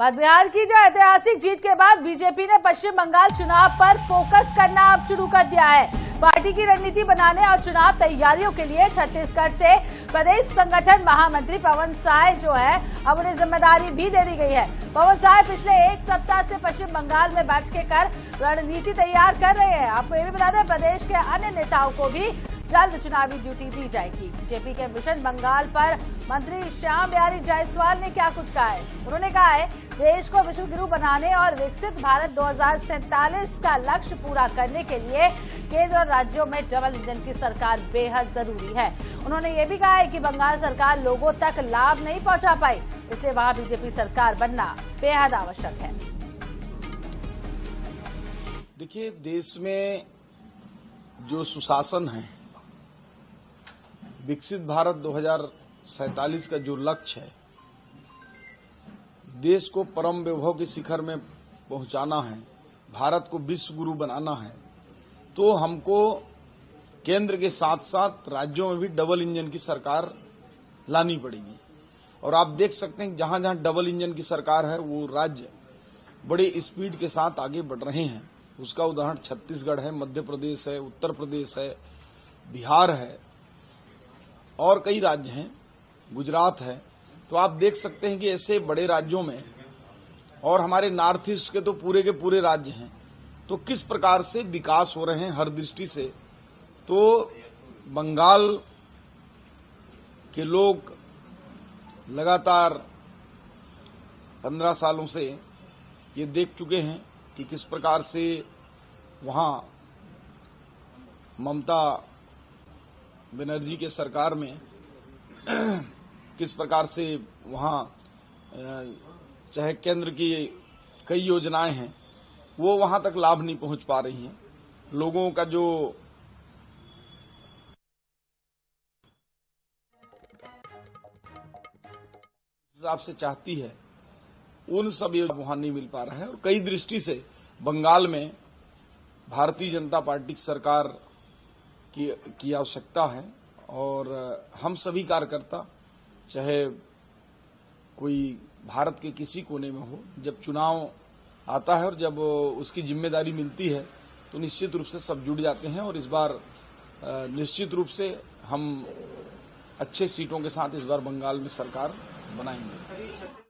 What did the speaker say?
बात बिहार की, जो ऐतिहासिक जीत के बाद बीजेपी ने पश्चिम बंगाल चुनाव पर फोकस करना अब शुरू कर दिया है। पार्टी की रणनीति बनाने और चुनाव तैयारियों के लिए छत्तीसगढ़ से प्रदेश संगठन महामंत्री पवन साय जो है अब उन्हें जिम्मेदारी भी दे दी गई है। पवन साय पिछले एक सप्ताह से पश्चिम बंगाल में बैठकें कर रणनीति तैयार कर रहे हैं। आपको ये भी बता दें, प्रदेश के अन्य नेताओं को भी जल्द चुनावी ड्यूटी दी जाएगी। बीजेपी के मिशन बंगाल पर मंत्री श्याम बिहारी जायसवाल ने क्या कुछ कहा है। उन्होंने कहा है, देश को विश्व गुरु बनाने और विकसित भारत 2047 का लक्ष्य पूरा करने के लिए केंद्र और राज्यों में डबल इंजन की सरकार बेहद जरूरी है। उन्होंने ये भी कहा है कि बंगाल सरकार लोगों तक लाभ नहीं पहुंचा पाई, इसलिए वहां बीजेपी सरकार बनना बेहद आवश्यक है। देखिए, देश में जो सुशासन है, विकसित भारत 2047 का जो लक्ष्य है, देश को परम वैभव के शिखर में पहुंचाना है, भारत को विश्व गुरु बनाना है, तो हमको केंद्र के साथ साथ राज्यों में भी डबल इंजन की सरकार लानी पड़ेगी। और आप देख सकते हैं जहां जहां डबल इंजन की सरकार है, वो राज्य बड़े स्पीड के साथ आगे बढ़ रहे हैं। उसका उदाहरण छत्तीसगढ़ है, मध्य प्रदेश है, उत्तर प्रदेश है, बिहार है और कई राज्य हैं, गुजरात है। तो आप देख सकते हैं कि ऐसे बड़े राज्यों में, और हमारे नॉर्थ ईस्ट के तो पूरे के पूरे राज्य हैं, तो किस प्रकार से विकास हो रहे हैं हर दृष्टि से। तो बंगाल के लोग लगातार 15 सालों से ये देख चुके हैं कि किस प्रकार से वहां ममता बनर्जी के सरकार में किस प्रकार से वहां चाहे केंद्र की कई योजनाएं हैं, वो वहां तक लाभ नहीं पहुंच पा रही हैं। लोगों का जो हिसाब से चाहती है, उन सब वहां नहीं मिल पा रहा है। और कई दृष्टि से बंगाल में भारतीय जनता पार्टी की सरकार की आवश्यकता है। और हम सभी कार्यकर्ता, चाहे कोई भारत के किसी कोने में हो, जब चुनाव आता है और जब उसकी जिम्मेदारी मिलती है, तो निश्चित रूप से सब जुड़ जाते हैं। और इस बार निश्चित रूप से हम अच्छे सीटों के साथ इस बार बंगाल में सरकार बनाएंगे।